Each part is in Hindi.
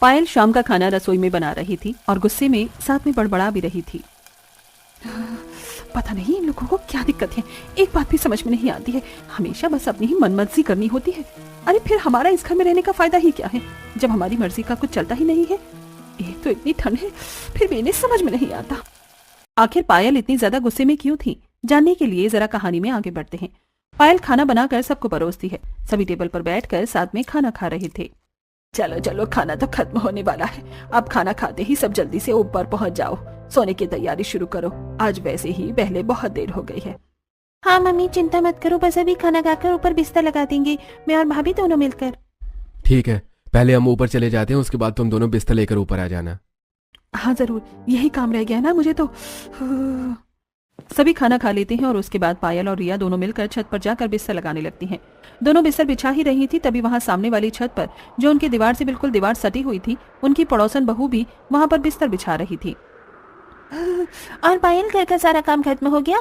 पायल शाम का खाना रसोई में बना रही थी और गुस्से में साथ में बड़बड़ा भी रही थी। पता नहीं इन लोगों को क्या दिक्कत है, एक बात भी समझ में नहीं आती है, हमेशा बस अपनी ही मनमर्जी करनी होती है। अरे फिर हमारा इस घर में रहने का फायदा ही क्या है जब हमारी मर्जी का कुछ चलता ही नहीं है। एक तो इतनी ठंड है, फिर भी इन्हें समझ में नहीं आता। आखिर पायल इतनी ज्यादा गुस्से में क्यों थी, जानने के लिए जरा कहानी में आगे बढ़ते हैं। पायल खाना बनाकर सबको परोसती है। सभी टेबल पर बैठकर साथ में खाना खा रहे थे। चलो चलो, खाना तो खत्म होने वाला है, अब खाना खाते ही सब जल्दी से ऊपर पहुंच जाओ, सोने की तैयारी शुरू करो, आज वैसे ही पहले बहुत देर हो गई है। हाँ मम्मी, चिंता मत करो, बस अभी खाना खाकर ऊपर बिस्तर लगा देंगे, मैं और भाभी दोनों मिलकर। ठीक है, पहले हम ऊपर चले जाते हैं, उसके बाद तुम दोनों बिस्तर लेकर ऊपर आ जाना। हाँ जरूर, यही काम रह गया ना मुझे तो। सभी खाना खा लेते हैं और उसके बाद पायल और रिया दोनों मिलकर छत पर जाकर बिस्तर लगाने लगती हैं। दोनों बिस्तर बिछा ही रही थी, तभी वहां सामने वाली छत पर, जो उनकी दीवार से बिल्कुल दीवार सटी हुई थी, उनकी पड़ोसन बहू भी वहां पर बिस्तर बिछा रही थी। और पायल, घर का सारा काम खत्म हो गया?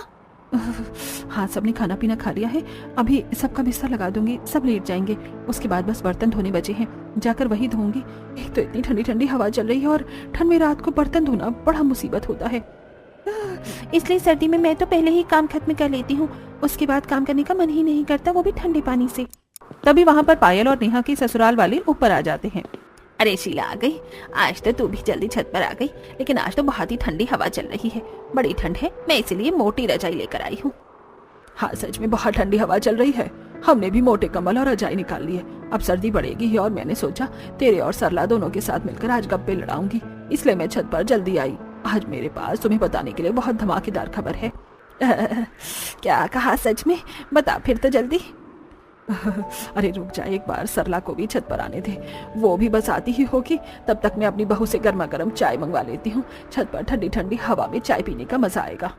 हाँ, सबने खाना पीना खा लिया है, अभी सबका बिस्तर लगा दूंगी, सब लेट जाएंगे, उसके बाद बस बर्तन धोने बचे हैं, जाकर वही धोऊंगी। एक तो इतनी ठंडी ठंडी हवा चल रही है और ठंड में रात को बर्तन धोना बड़ा मुसीबत होता है। इसलिए सर्दी में मैं तो पहले ही काम खत्म कर लेती हूँ, उसके बाद काम करने का मन ही नहीं करता, वो भी ठंडे पानी से। तभी वहां पर पायल और नेहा के ससुराल वाले ऊपर आ जाते हैं। अरे शीला आ गई, आज तो तू भी जल्दी छत पर आ गई, लेकिन आज तो बहुत ही ठंडी हवा चल रही है, बड़ी ठंड है, मैं इसीलिए मोटी रजाई लेकर आई हूँ। हाँ सच में बहुत ठंडी हवा चल रही है, हमने भी मोटे कंबल और रजाई निकाल ली है, अब सर्दी बढ़ेगी और मैंने सोचा तेरे और सरला दोनों के साथ मिलकर आज गप्पे लड़ाऊंगी, इसलिए मैं छत पर जल्दी आई। आज मेरे पास तुम्हें बताने के लिए बहुत धमाकेदार खबर है। क्या कहा, सच में? बता फिर तो जल्दी। अरे रुक जा, एक बार सरला को भी छत पर आने दे, वो भी बस आती ही होगी, तब तक मैं अपनी बहू से गर्मा गर्म चाय मंगवा लेती हूँ, छत पर ठंडी ठंडी हवा में चाय पीने का मजा आएगा।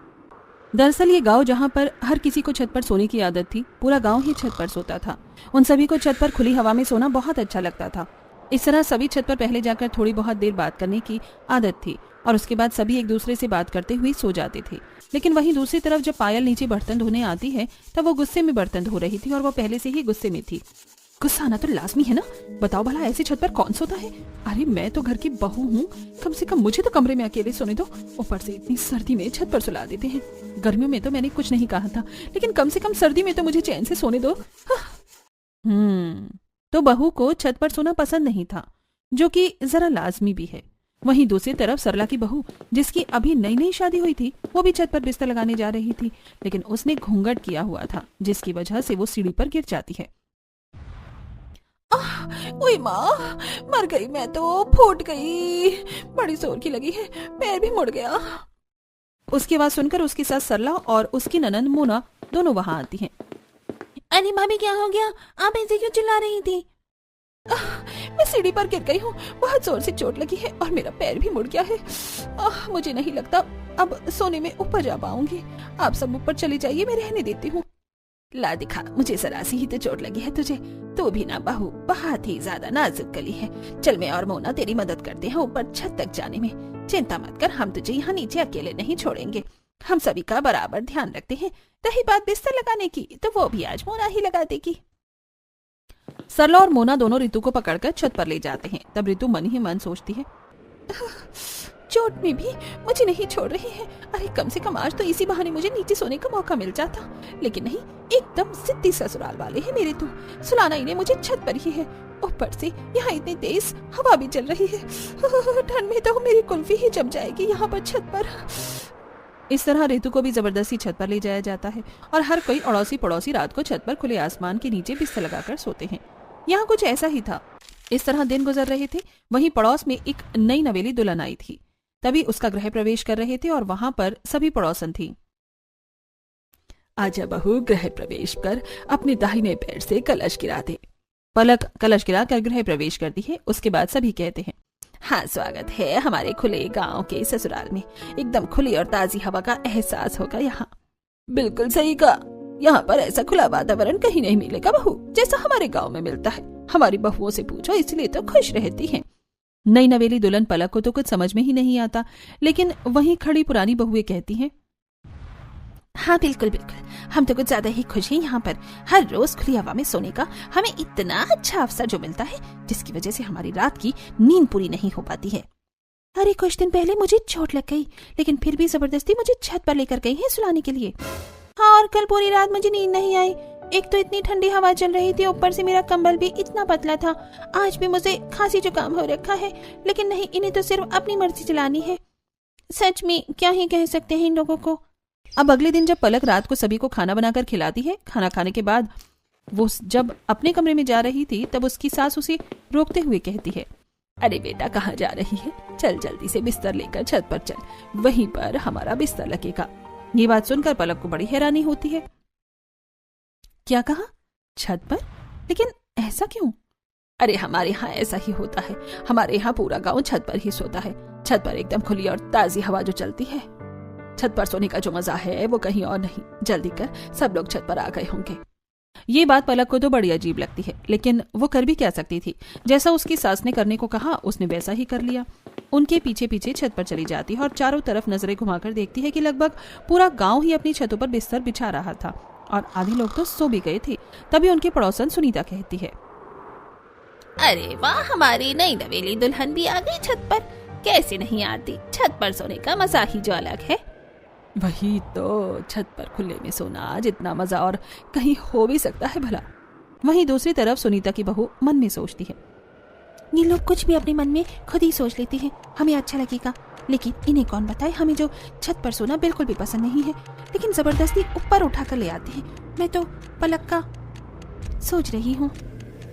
दरअसल ये गांव जहाँ पर हर किसी को छत पर सोने की आदत थी, पूरा गांव ही छत पर सोता था। उन सभी को छत पर खुली हवा में सोना बहुत अच्छा लगता था। इस तरह सभी छत पर पहले जाकर थोड़ी बहुत देर बात करने की आदत थी और उसके बाद सभी एक दूसरे से बात करते हुए सो जाते थे। लेकिन वहीं दूसरी तरफ जब पायल नीचे बर्तन धोने आती है तब वो गुस्से में बर्तन धो रही थी और वो पहले से ही गुस्से में थी। गुस्सा आना तो लाजमी है ना, बताओ भला ऐसी छत पर कौन सोता है। अरे मैं तो घर की बहू हूँ, कम से कम मुझे तो कमरे में अकेले सोने दो, ऊपर से इतनी सर्दी में छत पर सुला देते हैं। गर्मियों में तो मैंने कुछ नहीं कहा था, लेकिन कम से कम सर्दी में तो मुझे चैन से सोने दो। तो बहू को छत पर सोना पसंद नहीं था, जो कि जरा लाजमी भी है। वहीं दूसरी तरफ सरला की बहू, जिसकी अभी नई नई शादी हुई थी, वो भी छत पर बिस्तर लगाने जा रही थी, लेकिन उसने घूंघट किया हुआ था, जिसकी वजह से वो सीढ़ी पर गिर जाती है। ओए माँ, मर गई मैं तो, फूट गई, बड़ी जोर की लगी है, पैर भी मुड़ गया। उसकी आवाज सुनकर उसकी सास सरला और उसकी ननंद मोना दोनों वहां आती हैं। अरे भाभी, क्या हो गया? आप ऐसे क्यों चिल्ला रही थी? मैं सीढ़ी पर गिर गई हूँ, बहुत जोर से चोट लगी है और मेरा पैर भी मुड़ गया है। मुझे नहीं लगता अब सोने में ऊपर जा पाऊंगी, आप सब ऊपर चली जाइए, मैं रहने देती हूँ। ला दिखा, मुझे जरा सी ही तो चोट लगी है तुझे, तू भी ना बहू बहुत ही ज्यादा नाजुक कली है। चल मैं और मोना तेरी मदद करते हैं ऊपर छत तक जाने में, चिंता मत कर, हम तुझे यहाँ नीचे अकेले नहीं छोड़ेंगे, हम सभी का बराबर ध्यान रखते हैं। रही बात बिस्तर लगाने की, तो वो भी आज मोना ही लगा देगी। सरला और मोना दोनों रितु को पकड़कर छत पर ले जाते हैं। तब रितु मन ही मन सोचती है, चोट में भी मुझे नहीं छोड़ रही है, अरे कम से कम आज तो इसी बहाने मुझे नीचे सोने का मौका मिल जाता, लेकिन नहीं, एकदम सिद्धि ससुराल वाले हैं मेरे तो, सुलाना इन्हें मुझे छत पर ही है, ऊपर से यहाँ इतनी तेज हवा भी चल रही है, ठंड में तो मेरी कुल्फी ही जम जाएगी यहाँ पर छत पर। इस तरह रितु को भी जबरदस्ती छत पर ले जाया जाता है और हर कोई अड़ोसी पड़ोसी रात को छत पर खुले आसमान के नीचे बिस्तर लगाकर सोते हैं। यहाँ कुछ ऐसा ही था। इस तरह दिन गुजर रहे थे। वहीं पड़ोस में एक नई नवेली दुल्हन आई थी। तभी उसका गृह प्रवेश कर रहे थे और वहां पर सभी पड़ोसन थी। आजा बहू, गृह प्रवेश कर, अपने दाहिने पैर से कलश गिरा दे। पलक कलश गिरा कर गृह प्रवेश करती है। उसके बाद सभी कहते हैं, हाँ, स्वागत है हमारे खुले गांव के ससुराल में, एकदम खुली और ताजी हवा का एहसास होगा यहाँ। बिल्कुल सही कहा, यहाँ पर ऐसा खुला वातावरण कहीं नहीं मिलेगा बहू, जैसा हमारे गांव में मिलता है। हमारी बहुओं से पूछो, इसलिए तो खुश रहती हैं। नई नवेली दुल्हन पलक को तो कुछ समझ में ही नहीं आता, लेकिन वहीं खड़ी पुरानी बहुएं कहती हैं, हाँ बिल्कुल बिल्कुल, हम तो कुछ ज्यादा ही खुश हैं यहाँ पर। हर रोज खुली हवा में सोने का हमें इतना अच्छा अवसर जो मिलता है, जिसकी वजह से हमारी रात की नींद पूरी नहीं हो पाती है। अरे कुछ दिन पहले मुझे चोट लग गई, लेकिन फिर भी जबरदस्ती मुझे छत पर लेकर गई है सुलाने के लिए। हाँ, और कल पूरी रात मुझे नींद नहीं आई। एक तो इतनी ठंडी हवा चल रही थी, ऊपर से मेरा कंबल भी इतना पतला था। आज भी मुझे खांसी जुकाम हो रखा है, लेकिन नहीं, इन्हें तो सिर्फ अपनी मर्जी चलानी है। सच में क्या ही कह सकते हैं इन लोगों को। अब अगले दिन जब पलक रात को सभी को खाना बनाकर खिलाती है, खाना खाने के बाद वो जब अपने कमरे में जा रही थी, तब उसकी सास उसे रोकते हुए कहती है, अरे बेटा कहाँ जा रही है, चल जल्दी से बिस्तर लेकर छत पर चल, वहीं पर हमारा बिस्तर लगेगा। ये बात सुनकर पलक को बड़ी हैरानी होती है। क्या कहा, छत पर? लेकिन ऐसा क्यों? अरे हमारे यहाँ ऐसा ही होता है, हमारे यहाँ पूरा गांव छत पर ही सोता है। छत पर एकदम खुली और ताजी हवा जो चलती है, छत पर सोने का जो मजा है वो कहीं और नहीं। जल्दी कर, सब लोग छत पर आ गए होंगे। ये बात पलक को तो बड़ी अजीब लगती है, लेकिन वो कर भी क्या सकती थी। जैसा उसकी सास ने करने को कहा, उसने वैसा ही कर लिया। उनके पीछे पीछे छत पर चली जाती है और चारों तरफ नजरें घुमाकर देखती है कि लगभग पूरा गांव ही अपनी छतों पर बिस्तर बिछा रहा था और आधे लोग तो सो भी गए थे। तभी उनकी पड़ोसन सुनीता कहती है, अरे वाह, हमारी नई नवेली दुल्हन भी आ गई छत पर। कैसे नहीं आती, छत पर सोने का मजा ही जो अलग है। वही तो, छत पर खुले में सोना जितना मजा और कहीं हो भी सकता है भला। वहीं दूसरी तरफ सुनीता की बहू मन में सोचती है, ये लोग कुछ भी अपने मन में खुद ही सोच लेते हैं, हमें अच्छा लगेगा, लेकिन इन्हें कौन बताए हमें जो छत पर सोना बिल्कुल भी पसंद नहीं है, लेकिन जबरदस्ती ऊपर उठाकर ले आते हैं। मैं तो पलक का सोच रही हूँ,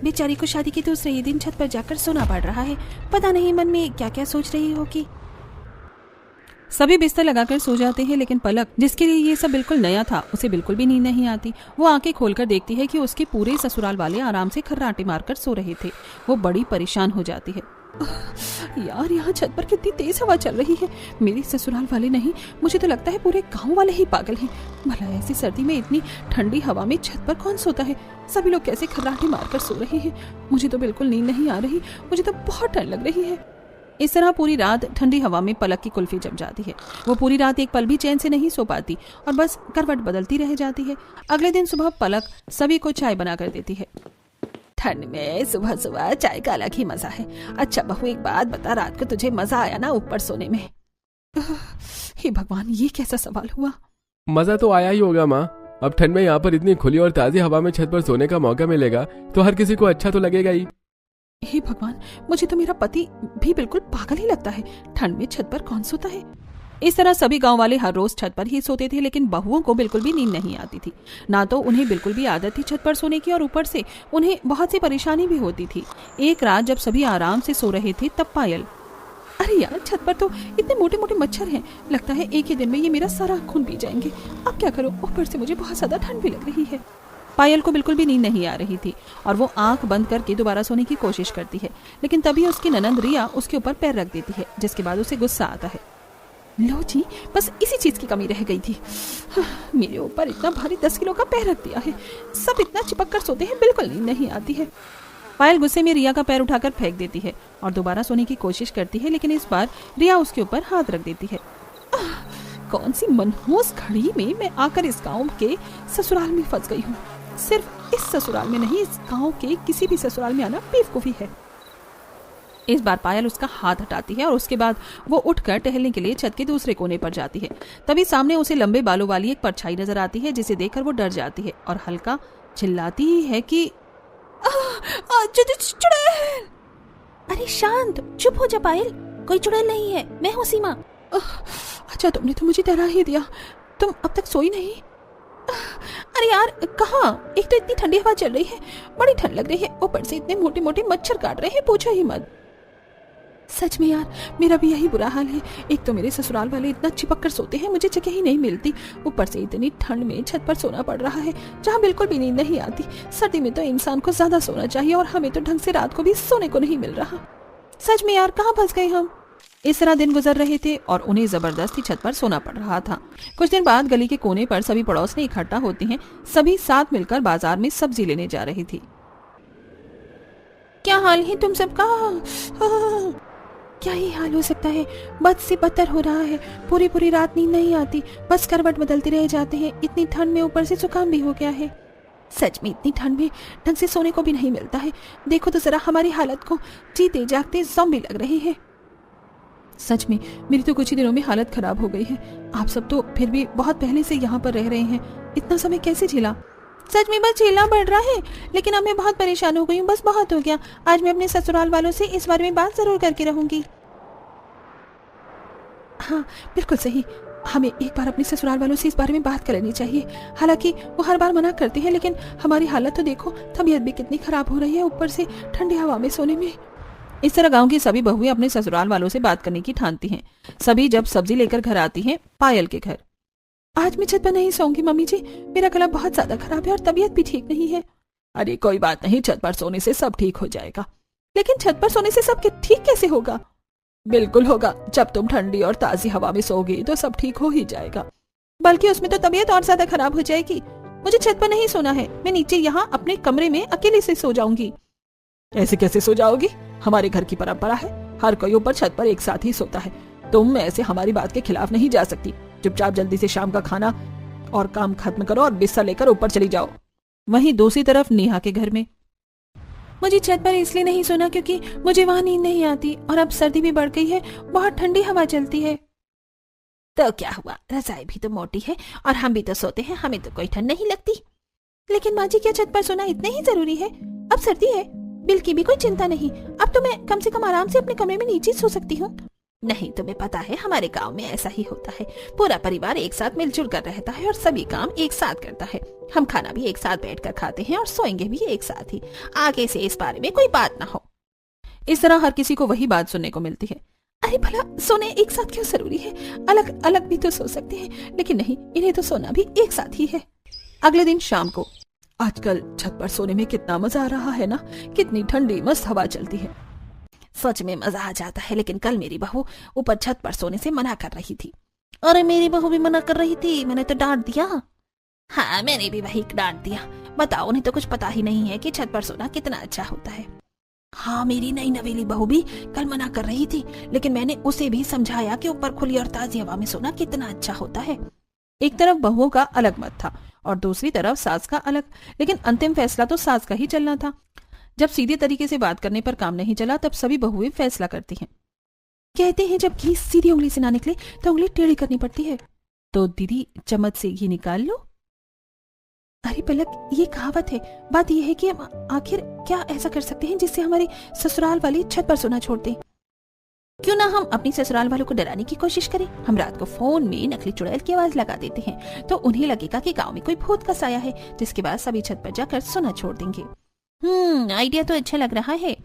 बेचारी को शादी के दूसरे ही दिन छत पर जाकर सोना पड़ रहा है। पता नहीं मन में क्या क्या सोच रही होगी। सभी बिस्तर लगाकर सो जाते हैं, लेकिन पलक, जिसके लिए ये सब बिल्कुल नया था, उसे बिल्कुल भी नींद नहीं आती। वो आंखें खोलकर देखती है कि उसके पूरे ससुराल वाले आराम से खर्राटे मारकर सो रहे थे। वो बड़ी परेशान हो जाती है। यार, यहाँ छत पर कितनी तेज हवा चल रही है। मेरे ससुराल वाले नहीं, मुझे तो लगता है पूरे गांव वाले ही पागल हैं। भला ऐसी सर्दी में इतनी ठंडी हवा में छत पर कौन सोता है? सभी लोग कैसे खर्राटे मारकर सो रहे हैं? मुझे तो बिल्कुल नींद नहीं आ रही, मुझे तो बहुत ठंड लग रही है। इस तरह पूरी रात ठंडी हवा में पलक की कुल्फी जम जाती है। वो पूरी रात एक पल भी चैन से नहीं सो पाती और बस करवट बदलती रह जाती है। अगले दिन सुबह पलक सभी को चाय बनाकर देती है। ठंड में सुबह सुबह चाय का अलग ही मजा है। अच्छा बहू, एक बात बता, रात को तुझे मजा आया ना ऊपर सोने में? हे भगवान, ये कैसा सवाल हुआ? मजा तो आया ही होगा माँ। अब ठंड में यहाँ पर इतनी खुली और ताजी हवा में छत पर सोने का मौका मिलेगा तो हर किसी को अच्छा तो लगेगा ही। हे भगवान, मुझे तो मेरा पति भी बिल्कुल पागल ही लगता है। ठंड में छत पर कौन सोता है? इस तरह सभी गांव वाले हर रोज छत पर ही सोते थे, लेकिन बहुओं को बिल्कुल भी नींद नहीं आती थी। ना तो उन्हें बिल्कुल भी आदत थी छत पर सोने की, और ऊपर से उन्हें बहुत सी परेशानी भी होती थी। एक रात जब सभी आराम से सो रहे थे, तब पायल, अरे यार, छत पर तो इतने मोटे मोटे मच्छर हैं, लगता है एक ही दिन में ये मेरा सारा खून पी जाएंगे। अब क्या करूं? ऊपर से मुझे बहुत ज्यादा ठंड भी लग रही है। पायल को बिल्कुल भी नींद नहीं आ रही थी और वो आंख बंद करके दोबारा सोने की कोशिश करती है, लेकिन तभी उसकी ननंद रिया उसके ऊपर पैर रख देती है, जिसके बाद उसे गुस्सा आता है। लो जी, बस इसी चीज की कमी रह गई थी। मेरे ऊपर इतना भारी 10 किलो का पैर रख दिया है। सब इतना चिपक कर सोते हैं, बिल्कुल नींद नहीं आती है। पायल गुस्से में रिया का पैर उठाकर फेंक देती है और दोबारा सोने की कोशिश करती है, लेकिन इस बार रिया उसके ऊपर हाथ रख देती है। कौन सी मनहूस घड़ी में मैं आकर इस गांव के ससुराल में फंस गई हूँ। सिर्फ इस ससुराल में नहीं, इस गांव के किसी भी ससुराल में आना बेवकूफी है। इस बार पायल उसका हाथ हटाती है और उसके बाद वो उठकर टहलने के लिए छत के दूसरे कोने पर जाती है। तभी सामने उसे लंबे बालों वाली एक परछाई नजर आती है, जिसे देखकर वो डर जाती है और हल्का चिल्लाती ही है कि चुड़ैल। अरे शांत, चुप हो जा पायल, कोई चुड़ैल नहीं है, मैं हूँ सीमा। अच्छा, तुमने तो मुझे डरा ही दिया। तुम अब तक सोई नहीं? अरे यार, कहाँ? एक तो इतनी ठंडी हवा चल रही है, बड़ी ठंड लग रही है, ऊपर से इतने मोटे मोटे मच्छर काट रहे हैं, पूछो ही मत। सच में यार, मेरा भी यही बुरा हाल है। एक तो मेरे ससुराल वाले इतना चिपक कर सोते हैं, मुझे जगह ही नहीं मिलती। ऊपर से इतनी ठंड में छत पर सोना पड़ रहा है, जहाँ बिल्कुल भी नींद नहीं आती। सर्दी में तो इंसान को ज्यादा सोना चाहिए और हमें तो ढंग से रात को भी सोने को नहीं मिल रहा। सच में यार, कहाँ फंस गए हम? इस तरह दिन गुजर रहे थे और उन्हें जबरदस्ती छत पर सोना पड़ रहा था। कुछ दिन बाद गली के कोने पर सभी पड़ोसनी इकट्ठा होती हैं। सभी साथ मिलकर बाजार में सब्जी लेने जा रही थी। क्या हाल है तुम सबका? क्या ही हाल हो सकता है। बद से बदतर हो रहा है। पूरी पूरी रात नींद नहीं आती, बस करवट बदलते रह जाते हैं। इतनी ठंड में ऊपर से जुकाम भी हो गया है। सच में इतनी ठंड में ढंग से सोने को भी नहीं मिलता है। देखो तो जरा हमारी हालत को, जीते जागते ज़ॉम्बी लग रहे हैं। सच में मेरी तो कुछ ही दिनों में हालत खराब हो गई है। आप सब तो फिर भी बहुत पहले से यहाँ पर रह रहे हैं, इतना समय कैसे झेला? सच में बस झेलना पड़ रहा है, लेकिन अब मैं बहुत परेशान हो गई हूँ। बस बहुत हो गया। आज मैं अपने ससुराल वालों से इस बारे में बात जरूर करके रहूंगी। हाँ बिल्कुल सही, हमें एक बार अपने ससुराल वालों से इस बारे में बात कर लेनी चाहिए। हालांकि वो हर बार मना करते हैं, लेकिन हमारी हालत तो देखो, तबीयत भी कितनी खराब हो रही है, ऊपर से ठंडी हवा में सोने में। इस तरह गांव की सभी बहुएं अपने ससुराल वालों से बात करने की ठानती हैं। सभी जब सब्जी लेकर घर आती हैं पायल के घर। आज मैं छत पर नहीं सोऊंगी मम्मी जी, मेरा गला बहुत ज्यादा खराब है और तबीयत भी ठीक नहीं है। अरे कोई बात नहीं, छत पर सोने से सब ठीक हो जाएगा। लेकिन छत पर सोने से सब ठीक कैसे होगा? बिल्कुल होगा, जब तुम ठंडी और ताजी हवा में सोओगी तो सब ठीक हो ही जाएगा। बल्कि उसमें तो तबीयत और ज्यादा खराब हो जाएगी। मुझे छत पर नहीं सोना है, मैं नीचे यहाँ अपने कमरे में अकेले से सो जाऊंगी। ऐसे कैसे सो जाओगी? हमारे घर की परंपरा है, हर कोई ऊपर छत पर एक साथ ही सोता है। तुम ऐसे हमारी बात के खिलाफ नहीं जा सकती। चुपचाप जल्दी से शाम का खाना और काम खत्म करो और बिस्तर लेकर ऊपर चली जाओ। वहीं दूसरी तरफ नेहा के घर में, मुझे छत पर इसलिए नहीं सोना क्योंकि मुझे वहां नींद नहीं आती और अब सर्दी भी बढ़ गई है, बहुत ठंडी हवा चलती है। तो क्या हुआ, रजाई भी तो मोटी है और हम भी तो सोते हैं, हमें तो कोई ठंड नहीं लगती। लेकिन माँ जी क्या छत पर सोना इतना ही जरूरी है? अब सर्दी है, बिल की भी कोई चिंता नहीं। अब तो मैं कम से कम आराम से अपने कमरे में नीचे सो सकती हूँ। नहीं, तुम्हें पता है हमारे गांव में ऐसा ही होता है। पूरा परिवार एक साथ मिलजुल कर रहता है और सभी काम एक साथ करता है। हम खाना भी एक साथ बैठकर खाते हैं और सोएंगे भी एक साथ ही। आगे से इस बारे में कोई बात ना हो। इस तरह हर किसी को वही बात सुनने को मिलती है। अरे भला सोने एक साथ क्यों जरूरी है? अलग अलग भी तो सो सकते हैं। लेकिन नहीं, इन्हें तो सोना भी एक साथ ही है। अगले दिन शाम को, आजकल छत पर सोने में कितना मजा आ रहा है ना, कितनी ठंडी मस्त हवा चलती है। सच में मजा आ जाता है। लेकिन कल मेरी बहू ऊपर छत पर सोने से मना कर रही थी। अरे मेरी बहू भी मना कर रही थी, मैंने तो डांट दिया। हाँ मैंने भी वही डांट दिया। बताओ, उन्हें तो कुछ पता ही नहीं है कि छत पर सोना कितना अच्छा होता है। हाँ मेरी नई नवेली बहू भी कल मना कर रही थी, लेकिन मैंने उसे भी समझाया कि ऊपर खुली और ताजी हवा में सोना कितना अच्छा होता है। एक तरफ बहुओं का अलग मत था और दूसरी तरफ सास का अलग, लेकिन अंतिम फैसला तो सास का ही चलना था। जब सीधे तरीके से बात करने पर काम नहीं चला, तब सभी बहुएं फैसला करती हैं। कहते हैं जब घी सीधी उंगली से ना निकले तो उंगली टेढ़ी करनी पड़ती है। तो दीदी चम्मच से घी निकाल लो। अरे पलक, ये कहावत है। बात यह है कि हम आखिर क्या ऐसा कर सकते हैं जिससे हमारे ससुराल वाले छत पर सोना छोड़ दें? क्यों ना हम अपनी ससुराल वालों को डराने की कोशिश करें। हम रात को फोन में नकली चुड़ैल की आवाज लगा देते हैं तो उन्हें लगेगा कि गांव में कोई भूत का साया है, जिसके बाद सभी छत पर जाकर सोना छोड़ देंगे। आइडिया तो अच्छा लग रहा है।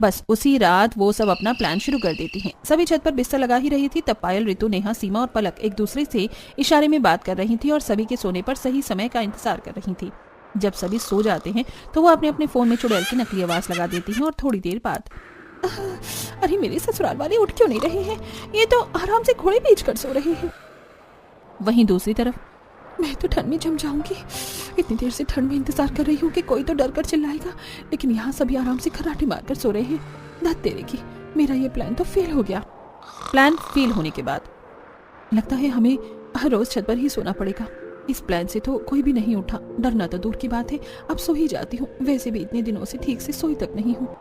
बस उसी रात वो सब अपना प्लान शुरू कर देती हैं। सभी छत पर बिस्तर लगा ही रही थी, तब पायल, ऋतु, नेहा, सीमा और पलक एक दूसरे से इशारे में बात कर रही थी और सभी के सोने पर सही समय का इंतजार कर रही थी। जब सभी सो जाते हैं तो वो अपने अपने फोन में चुड़ैल की नकली आवाज लगा देती हैं और थोड़ी देर बाद, अरे मेरे ससुराल वाले उठ क्यों नहीं रहे हैं? ये तो आराम से घोड़े बेच कर सो रहे हैं। वहीं दूसरी तरफ, मैं तो ठंड में जम जाऊंगी। इतनी देर से ठंड में इंतजार कर रही हूँ कि कोई तो डर कर चिल्लाएगा, लेकिन यहाँ सभी आराम से खर्राटे मारकर सो रहे हैं। धत तेरे की, मेरा ये प्लान तो फेल हो गया। प्लान फेल होने के बाद लगता है हमें हर रोज छत पर ही सोना पड़ेगा। इस प्लान से तो कोई भी नहीं उठा। डरना तो दूर की बात है, अब सो ही जाती हूँ। वैसे भी इतने दिनों से ठीक से सोई तक नहीं हूँ।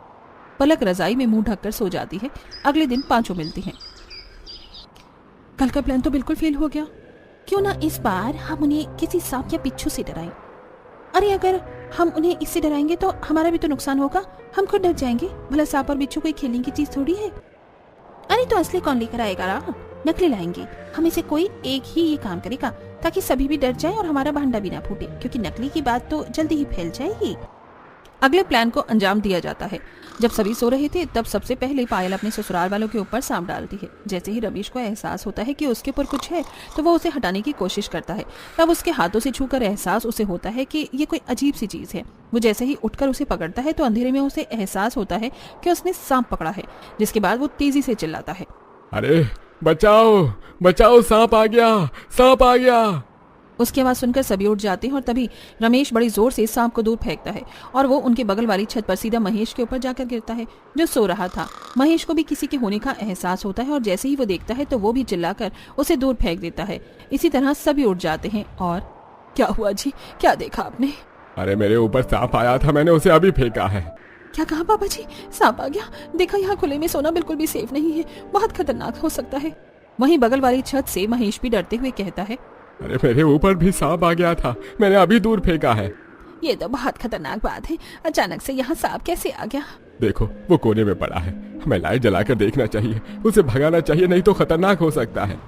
पलक रजाई में मुंह ढककर सो जाती है। अगले दिन पांचों मिलती हैं। कल का प्लान तो बिल्कुल फेल हो गया। क्यों ना इस बार हम उन्हें किसी सांप या बिच्छू से डराएं। अरे अगर हम उन्हें इससे डराएंगे तो हमारा भी तो नुकसान होगा। हम खुद डर जाएंगे। भला सांप और बिच्छू कोई खेलने की चीज थोड़ी है। अरे तो असली कौन लेकर आएगा? ना नकली लाएंगे। हम इसे कोई एक ही ये काम करेगा ताकि सभी भी डर जाएं और हमारा भांडा भी ना फूटे, क्योंकि नकली की बात तो जल्दी ही फैल जाएगी। अगले प्लान को अंजाम दिया जाता है। जब सभी सो रहे थे तब सबसे पहले पायल अपने ससुराल वालों के ऊपर सांप डालती है। जैसे ही रमेश को एहसास होता है कि उसके ऊपर कुछ है तो वो उसे हटाने की कोशिश करता है। तब उसके हाथों से छूकर एहसास उसे होता है कि ये कोई अजीब सी चीज है। वो जैसे ही उठकर उसे पकड़ता है तो अंधेरे में उसे एहसास होता है कि उसने सांप पकड़ा है। जिसके बाद वो तेजी से चिल्लाता है, अरे बचाओ बचाओ, सांप आ गया, सांप आ गया। उसकी आवाज सुनकर सभी उठ जाते हैं और तभी रमेश बड़ी जोर से सांप को दूर फेंकता है और वो उनके बगल वाली छत पर सीधा महेश के ऊपर जाकर गिरता है जो सो रहा था। महेश को भी किसी के होने का एहसास होता है और जैसे ही वो देखता है तो वो भी चिल्लाकर उसे दूर फेंक देता है। इसी तरह सभी उठ जाते हैं। और क्या हुआ जी, क्या देखा आपने? अरे मेरे ऊपर सांप आया था, मैंने उसे अभी फेंका है। क्या कहा बाबा जी? सांप आ गया? देखा, यहाँ खुले में सोना बिल्कुल भी सेफ नहीं है, बहुत खतरनाक हो सकता है। वहीं बगल वाली छत से महेश भी डरते हुए कहता है, अरे मेरे ऊपर भी सांप आ गया था, मैंने अभी दूर फेंका है। ये तो बहुत खतरनाक बात है, अचानक से यहाँ सांप कैसे आ गया? देखो वो कोने में पड़ा है, हमें लाइट जलाकर देखना चाहिए, उसे भगाना चाहिए, नहीं तो खतरनाक हो सकता है।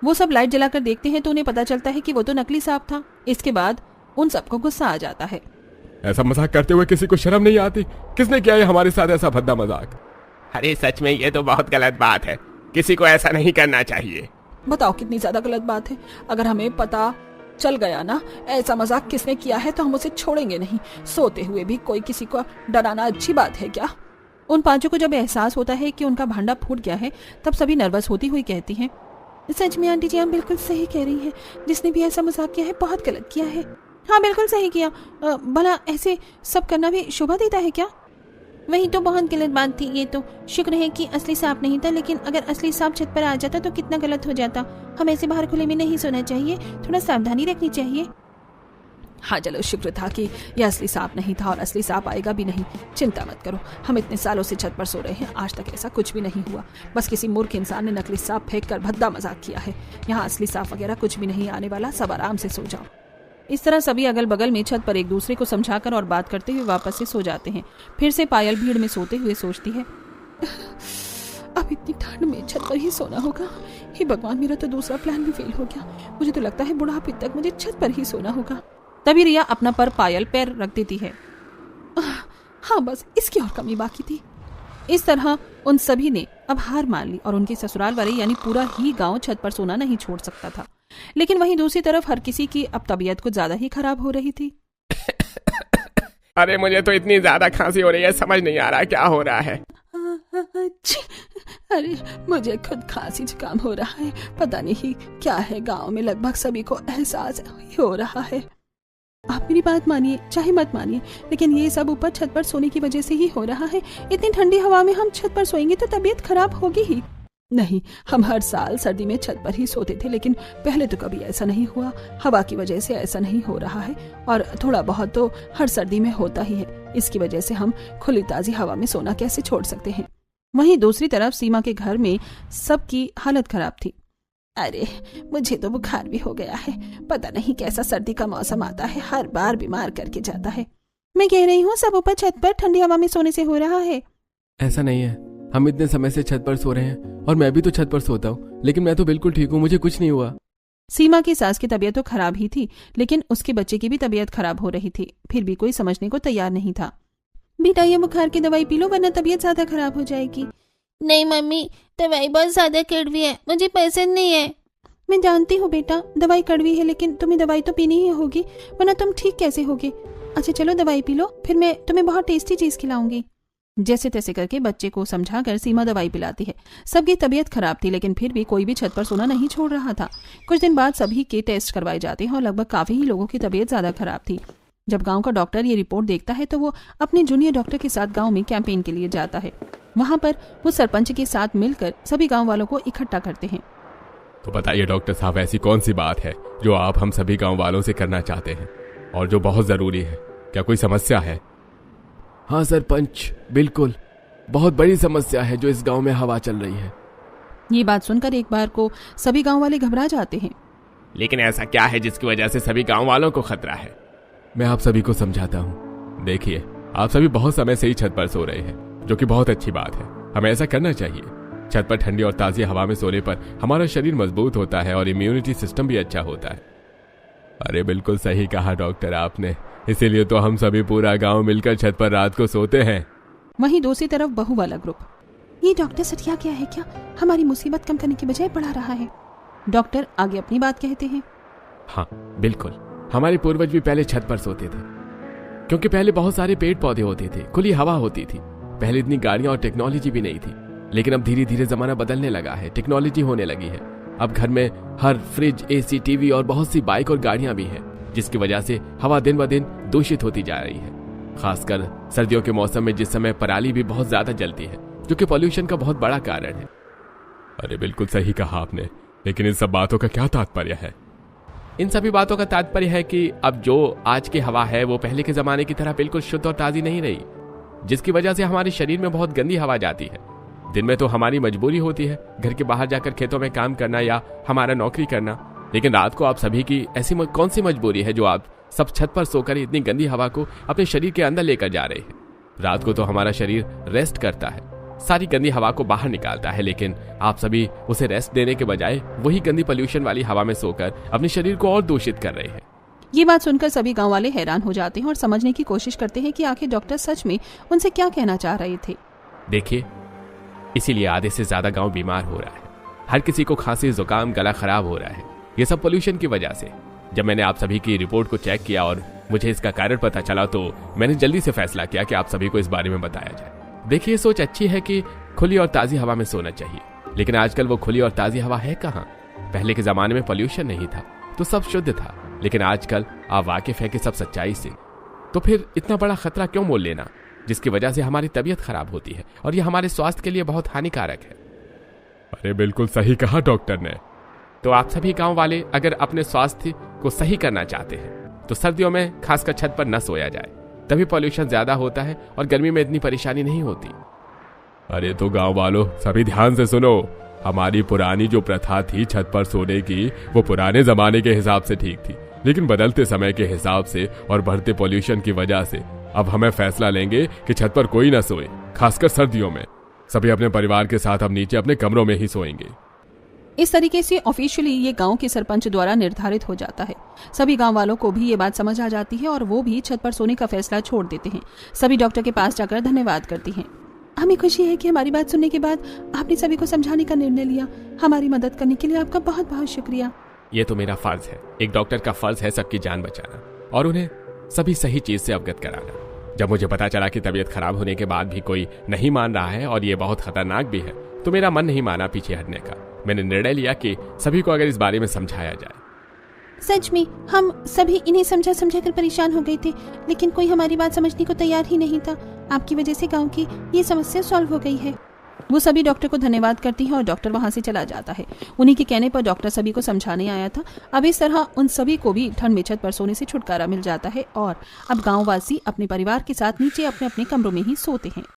वो सब लाइट जलाकर देखते हैं तो उन्हें पता चलता है कि वो तो नकली सांप था। इसके बाद उन सबको गुस्सा आ जाता है। ऐसा मजाक करते हुए किसी को शर्म नहीं आती? किसने किया है हमारे साथ ऐसा भद्दा मजाक? अरे सच में ये तो बहुत गलत बात है, किसी को ऐसा नहीं करना चाहिए। बताओ कितनी ज्यादा गलत बात है। अगर हमें पता चल गया ना ऐसा मजाक किसने किया है तो हम उसे छोड़ेंगे नहीं। सोते हुए भी कोई किसी को डराना अच्छी बात है क्या? उन पांचों को जब एहसास होता है कि उनका भांडा फूट गया है तब सभी नर्वस होती हुई कहती हैं, सच में आंटी जी आप बिल्कुल सही कह रही हैं, जिसने भी ऐसा मजाक किया है बहुत गलत किया है। हाँ बिल्कुल सही किया। भला ऐसे सब करना भी शोभा देता है क्या? वही तो बहुत गलत बात थी। ये तो शुक्र है कि असली सांप नहीं था, लेकिन अगर असली सांप छत पर आ जाता तो कितना गलत हो जाता। हमें ऐसे बाहर खुले में नहीं सोना चाहिए, थोड़ा सावधानी रखनी चाहिए। हाँ चलो, शुक्र था कि यह असली सांप नहीं था और असली सांप आएगा भी नहीं। चिंता मत करो, हम इतने सालों से छत पर सो रहे हैं, आज तक ऐसा कुछ भी नहीं हुआ। बस किसी मूर्ख इंसान ने नकली सांप फेंक कर भद्दा मजाक किया है। यहाँ असली सांप वगैरह कुछ भी नहीं आने वाला, सब आराम से सो जाओ। इस तरह सभी अगल बगल में छत पर एक दूसरे को समझाकर और बात करते हुए वापस से सो जाते हैं। फिर से पायल भीड़ में सोते हुए सोचती है, अब इतनी ठंड में छत पर ही सोना होगा। हे भगवान, मेरा तो दूसरा प्लान भी फेल हो गया। मुझे तो लगता है बुढ़ापे तक मुझे छत पर ही सोना होगा। तभी रिया अपना पर पायल पैर रख देती है। हाँ बस इसकी और कमी बाकी थी। इस तरह उन सभी ने अब हार मान ली और उनके ससुराल वाले यानी पूरा ही गांव छत पर सोना नहीं छोड़ सकता था। लेकिन वहीं दूसरी तरफ हर किसी की अब तबीयत कुछ ज्यादा ही खराब हो रही थी। अरे मुझे तो इतनी ज्यादा खांसी हो रही है, समझ नहीं आ रहा क्या हो रहा है। अरे मुझे खुद खांसी जुकाम हो रहा है, पता नहीं क्या है। गांव में लगभग सभी को एहसास हो रहा है। आप मेरी बात मानिए चाहे मत मानिए, लेकिन ये सब ऊपर छत पर सोने की वजह से ही हो रहा है। इतनी ठंडी हवा में हम छत पर सोएंगे तो तबीयत खराब होगी ही। नहीं, हम हर साल सर्दी में छत पर ही सोते थे, लेकिन पहले तो कभी ऐसा नहीं हुआ। हवा की वजह से ऐसा नहीं हो रहा है और थोड़ा बहुत तो हर सर्दी में होता ही है। इसकी वजह से हम खुली ताजी हवा में सोना कैसे छोड़ सकते हैं। वहीं दूसरी तरफ सीमा के घर में सबकी हालत खराब थी। अरे मुझे तो बुखार भी हो गया है, पता नहीं कैसा सर्दी का मौसम आता है, हर बार बीमार करके जाता है। मैं कह रही हूँ सब ऊपर छत पर ठंडी हवा में सोने से हो रहा है। ऐसा नहीं है, हम इतने समय से छत पर सो रहे हैं और मैं भी तो छत पर सोता हूँ, लेकिन मैं तो बिल्कुल ठीक हूँ, मुझे कुछ नहीं हुआ। सीमा की सास की तबीयत तो खराब ही थी, लेकिन उसके बच्चे की भी तबीयत खराब हो रही थी। फिर भी कोई समझने को तैयार नहीं था। बेटा ये बुखार की दवाई पी लो वरना तबीयत ज्यादा खराब हो जाएगी। नहीं मम्मी, दवाई बहुत ज्यादा कड़वी है, मुझे पसंद नहीं है। मैं जानती हूँ बेटा, दवाई कड़वी है, लेकिन तुम्हें दवाई तो पीनी ही होगी वरना तुम ठीक कैसे होगे। अच्छा चलो दवाई पी लो, फिर मैं तुम्हें बहुत टेस्टी चीज खिलाऊंगी। जैसे तैसे करके बच्चे को समझाकर सीमा दवाई पिलाती है। सबकी तबीयत खराब थी, लेकिन फिर भी कोई भी छत पर सोना नहीं छोड़ रहा था। कुछ दिन बाद सभी के टेस्ट करवाए जाते हैं और लगभग काफी ही लोगों की तबीयत ज्यादा खराब थी। जब गांव का डॉक्टर ये रिपोर्ट देखता है तो वो अपने जूनियर डॉक्टर के साथ गांव में कैंपेन के लिए जाता है। वहां पर वो सरपंच के साथ मिलकर सभी गांव वालों को इकट्ठा करते हैं। तो बताइए डॉक्टर साहब, ऐसी कौन सी बात है जो आप हम सभी गांव वालों से करना चाहते हैं और जो बहुत जरूरी है? क्या कोई समस्या है? हाँ सरपंच, बिल्कुल बहुत बड़ी समस्या है जो इस गांव में हवा चल रही है। ये बात सुनकर एक बार को सभी गांव वाले घबरा जाते हैं। लेकिन ऐसा क्या है जिसकी वजह से सभी गांव वालों को खतरा है? मैं आप सभी को समझाता हूँ। देखिए, आप सभी बहुत समय से ही छत पर सो रहे हैं, जो कि बहुत अच्छी बात है। हमें ऐसा करना चाहिए। छत पर ठंडी और ताज़ी हवा में सोने पर हमारा शरीर मजबूत होता है और इम्यूनिटी सिस्टम भी अच्छा होता है। अरे बिल्कुल सही कहा डॉक्टर आपने, इसीलिए तो हम सभी पूरा गांव मिलकर छत पर रात को सोते हैं। वहीं दूसरी तरफ बहू वाला ग्रुप, ये डॉक्टर सटिया क्या है क्या? हमारी मुसीबत कम करने की बजाय बढ़ा रहा है। डॉक्टर आगे अपनी बात कहते हैं। हाँ बिल्कुल, हमारे पूर्वज भी पहले छत पर सोते थे, क्योंकि पहले बहुत सारे पेड़ पौधे होते थे, खुली हवा होती थी। पहले इतनी गाड़ियां और टेक्नोलॉजी भी नहीं थी, लेकिन अब धीरे धीरे जमाना बदलने लगा है, टेक्नोलॉजी होने लगी है। अब घर में हर फ्रिज, एसी, टीवी और बहुत सी बाइक और गाड़ियां भी हैं, जिसकी वजह से हवा दिन ब दिन दूषित होती जा रही है। खासकर सर्दियों के मौसम में, जिस समय पराली भी बहुत ज्यादा जलती है, जो कि पॉल्यूशन का बहुत बड़ा कारण है। अरे बिल्कुल सही कहा आपने, लेकिन इन सब बातों का क्या तात्पर्य है? इन सभी बातों का तात्पर्य है कि अब जो आज की हवा है वो पहले के जमाने की तरह बिल्कुल शुद्ध और ताजी नहीं रही, जिसकी वजह से हमारे शरीर में बहुत गंदी हवा जाती है। दिन में तो हमारी मजबूरी होती है घर के बाहर जाकर खेतों में काम करना या हमारा नौकरी करना, लेकिन रात को आप सभी की ऐसी कौन सी मजबूरी है जो आप सब छत पर सोकर इतनी गंदी हवा को अपने शरीर के अंदर लेकर जा रहे हैं। रात को तो हमारा शरीर रेस्ट करता है, सारी गंदी हवा को बाहर निकालता है, लेकिन आप सभी उसे रेस्ट देने के बजाय वही गंदी पोल्यूशन वाली हवा में सोकर अपने शरीर को और दूषित कर रहे हैं। ये बात सुनकर सभी गांव वाले हैरान हो जाते हैं और समझने की कोशिश करते हैं कि आखिर डॉक्टर सच में उनसे क्या कहना चाह रहे थे। देखिए, इसीलिए आधे से ज्यादा गांव बीमार हो रहा है। हर किसी को खांसी, जुकाम, गला खराब हो रहा है, ये सब पोल्यूशन की वजह से। जब मैंने आप सभी की रिपोर्ट को चेक किया और मुझे इसका कारण पता चला तो मैंने जल्दी से फैसला किया कि आप सभी को इस बारे में बताया जाए। देखिए, सोच अच्छी है कि खुली और ताजी हवा में सोना चाहिए, लेकिन आजकल वो खुली और ताजी हवा है कहाँ। पहले के जमाने में पोल्यूशन नहीं था तो सब शुद्ध था, लेकिन आजकल आप वाकिफ है कि सब सच्चाई से। तो फिर इतना बड़ा खतरा क्यों मोल लेना, जिसकी वजह से हमारी तबीयत खराब होती है और ये हमारे स्वास्थ्य के लिए बहुत हानिकारक है। अरे बिल्कुल सही कहा डॉक्टर ने। तो आप सभी गांव वाले अगर अपने स्वास्थ्य को सही करना चाहते हैं तो सर्दियों में खासकर छत पर न सोया जाए, तभी पॉल्यूशन ज्यादा होता है और गर्मी में इतनी परेशानी नहीं होती। अरे तो गांव वालों, सभी ध्यान से सुनो। हमारी पुरानी जो प्रथा थी छत पर सोने की, वो पुराने जमाने के हिसाब से ठीक थी, लेकिन बदलते समय के हिसाब से और बढ़ते पॉल्यूशन की वजह से अब हमें फैसला लेंगे कि छत पर कोई ना सोए, खासकर सर्दियों में। सभी अपने परिवार के साथ अब नीचे अपने कमरों में ही सोएंगे। इस तरीके से ऑफिशियली ये गांव के सरपंच द्वारा निर्धारित हो जाता है। सभी गांव वालों को भी ये बात समझ आ जाती है और वो भी छत पर सोने का फैसला छोड़ देते हैं। सभी डॉक्टर के पास जाकर धन्यवाद करती हैं। हमें खुशी है कि हमारी बात सुनने के बाद आपने सभी को समझाने का निर्णय लिया। हमारी मदद करने के लिए आपका बहुत बहुत शुक्रिया। ये तो मेरा फर्ज है, एक डॉक्टर का फर्ज है सबकी जान बचाना और उन्हें सभी सही चीज से अवगत कराना। जब मुझे पता चला कि तबीयत खराब होने के बाद भी कोई नहीं मान रहा है और ये बहुत खतरनाक भी है, तो मेरा मन नहीं माना पीछे हटने का। मैंने निर्णय लिया कि सभी को अगर इस बारे में समझाया जाए। सच में हम सभी इन्हें समझा कर परेशान हो गए थे, लेकिन कोई हमारी बात समझने को तैयार ही नहीं था। आपकी वजह से गांव की ये समस्या सॉल्व हो गई है। वो सभी डॉक्टर को धन्यवाद करती है और डॉक्टर वहां से चला जाता है। उन्हीं के कहने पर डॉक्टर सभी को समझाने आया था। अब इस तरह उन सभी को भी ठंड में छत पर सोने से छुटकारा मिल जाता है और अब गाँववासी अपने परिवार के साथ नीचे अपने अपने कमरों में ही सोते हैं।